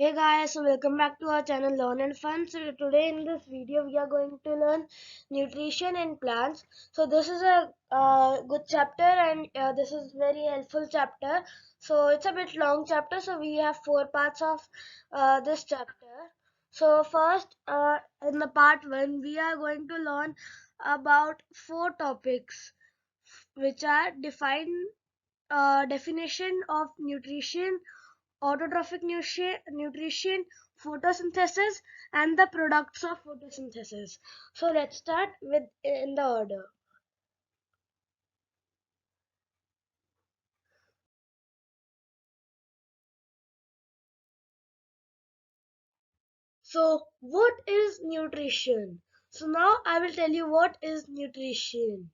Hey guys, so welcome back to our channel Learn and Fun. So today in this video we are going to learn nutrition in plants. So this is a good chapter and this is very helpful chapter. So it's a bit long chapter, so we have four parts of this chapter. So first in the part 1 we are going to learn about four topics which are definition of nutrition, autotrophic nutrition, photosynthesis, and the products of photosynthesis. So let's start with in the order. So what is nutrition? So now I will tell you what is nutrition.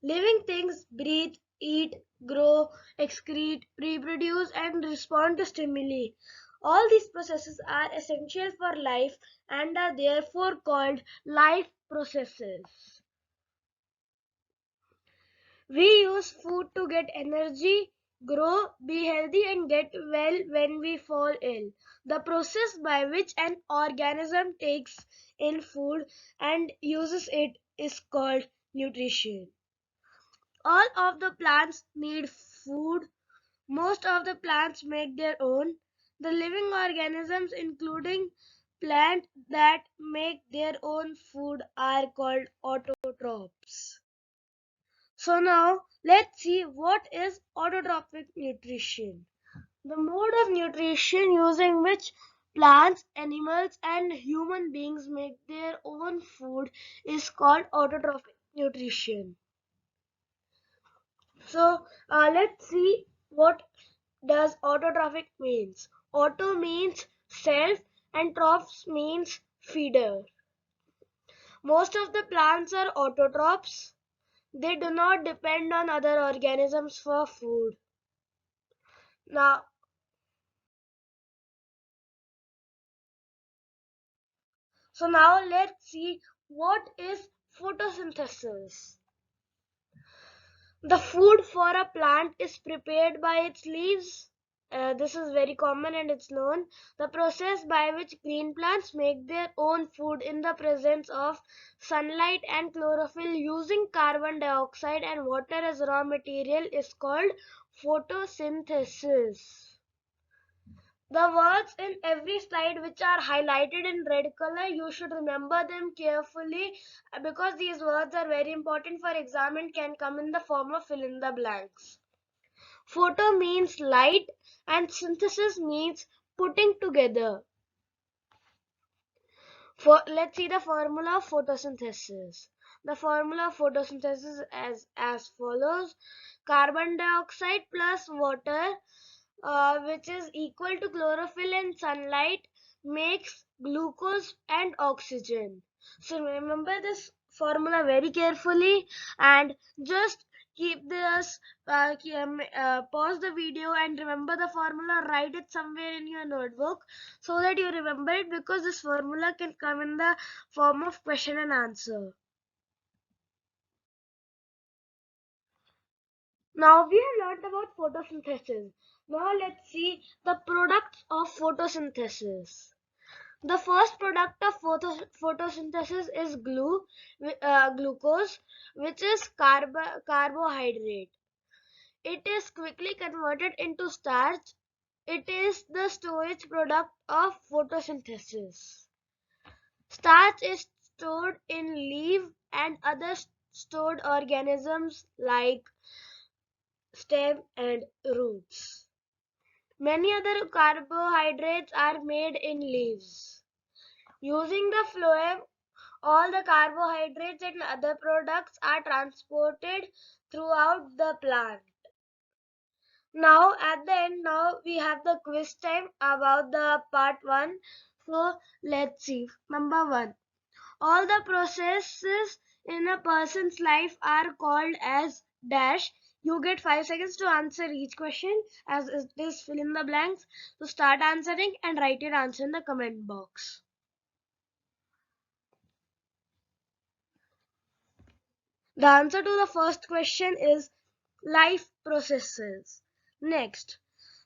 Living things breathe, eat, grow, excrete, reproduce, and respond to stimuli. All these processes are essential for life and are therefore called life processes. We use food to get energy, grow, be healthy, and get well when we fall ill. The process by which an organism takes in food and uses it is called nutrition. All of the plants need food. Most of the plants make their own. The living organisms, including plants that make their own food, are called autotrophs. So now let's see what is autotrophic nutrition. The mode of nutrition using which plants, animals, and human beings make their own food is called autotrophic nutrition. So let's see what does autotrophic means. Auto means self and trophs means feeder. Most of the plants are autotrophs. They do not depend on other organisms for food. Now, now let's see what is photosynthesis. The food for a plant is prepared by its leaves. This is very common and it's known. The process by which green plants make their own food in the presence of sunlight and chlorophyll using carbon dioxide and water as raw material is called photosynthesis. The words in every slide which are highlighted in red color, you should remember them carefully because these words are very important for exam and can come in the form of fill in the blanks. Photo means light and synthesis means putting together. Let's see the formula of photosynthesis. The formula of photosynthesis is as follows. Carbon dioxide plus water which is equal to chlorophyll and sunlight makes glucose and oxygen. So remember this formula very carefully and just keep this pause the video and remember the formula, write it somewhere in your notebook so that you remember it, because this formula can come in the form of question and answer. Now we have learned about photosynthesis. Now let's see the products of photosynthesis. The first product of photosynthesis is glucose, which is carbohydrate. It is quickly converted into starch. It is the storage product of photosynthesis. Starch is stored in leaf and other stored organisms like stem and roots. Many other carbohydrates are made in leaves. Using the phloem, all the carbohydrates and other products are transported throughout the plant. Now at the end, now we have the quiz time about the part 1. So let's see. Number 1. All the processes in a person's life are called as dash. You get 5 seconds to answer each question as it is fill in the blanks. So start answering and write your answer in the comment box. The answer to the first question is life processes. Next,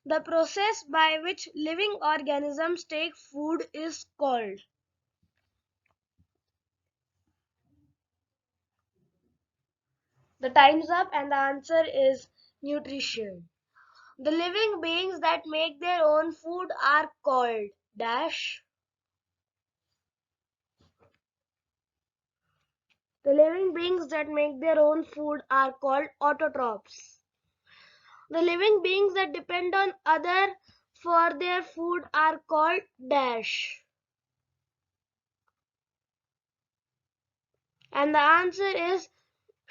The process by which living organisms take food is called. The time's up and the answer is nutrition. The living beings that make their own food are called dash. The living beings that make their own food are called autotrophs. The living beings that depend on other for their food are called dash. And the answer is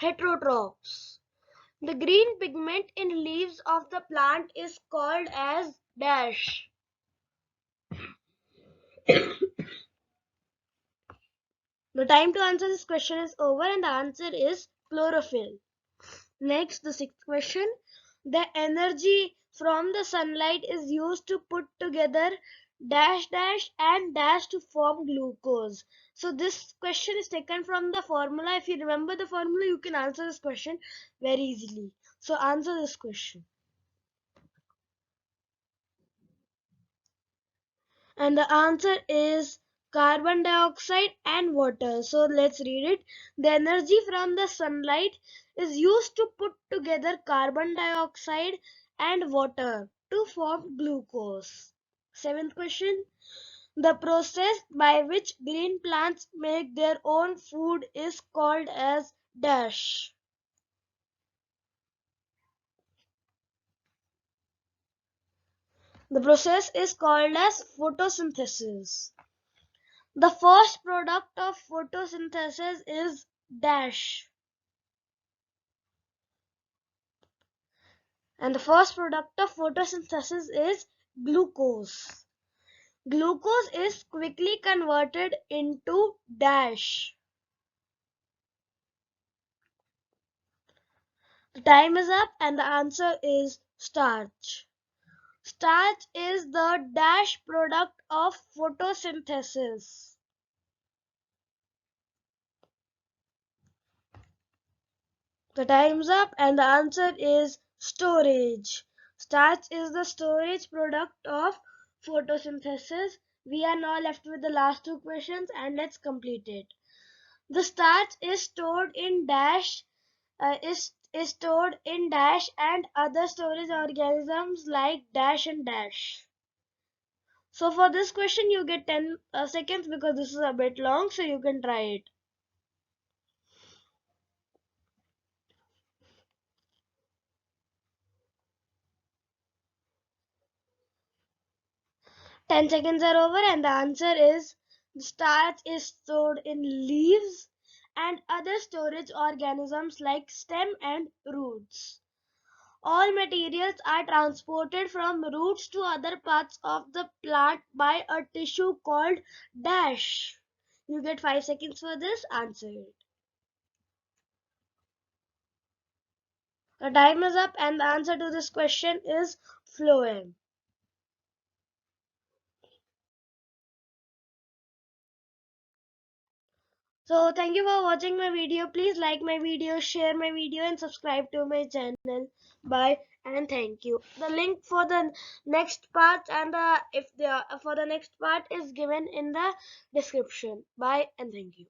heterotrophs. The green pigment in leaves of the plant is called as dash. The time to answer this question is over and the answer is chlorophyll. Next, the sixth question. The energy from the sunlight is used to put together dash dash and dash to form glucose. So this question is taken from the formula. If you remember the formula, you can answer this question very easily. So answer this question. And the answer is carbon dioxide and water. So let's read it. The energy from the sunlight is used to put together carbon dioxide and water to form glucose. Seventh question. The process by which green plants make their own food is called as dash. The process is called as photosynthesis. The first product of photosynthesis is dash. And the first product of photosynthesis is glucose. Glucose is quickly converted into dash. The time is up and the answer is starch. Starch is the dash product of photosynthesis. The time's up and the answer is storage. Starch is the storage product of photosynthesis. We are now left with the last two questions and let's complete it. The starch is stored in dash is stored in dash and other storage organisms like dash and dash. So for this question you get 10 seconds because this is a bit long, so you can try it. 10 seconds are over and the answer is the starch is stored in leaves and other storage organisms like stem and roots. All materials are transported from roots to other parts of the plant by a tissue called dash. You get 5 seconds for this. Answer it. The time is up and the answer to this question is phloem. So thank you for watching my video. Please like my video, share my video and subscribe to my channel. Bye and thank you. The link for the next part and for the next part is given in the description. Bye and thank you.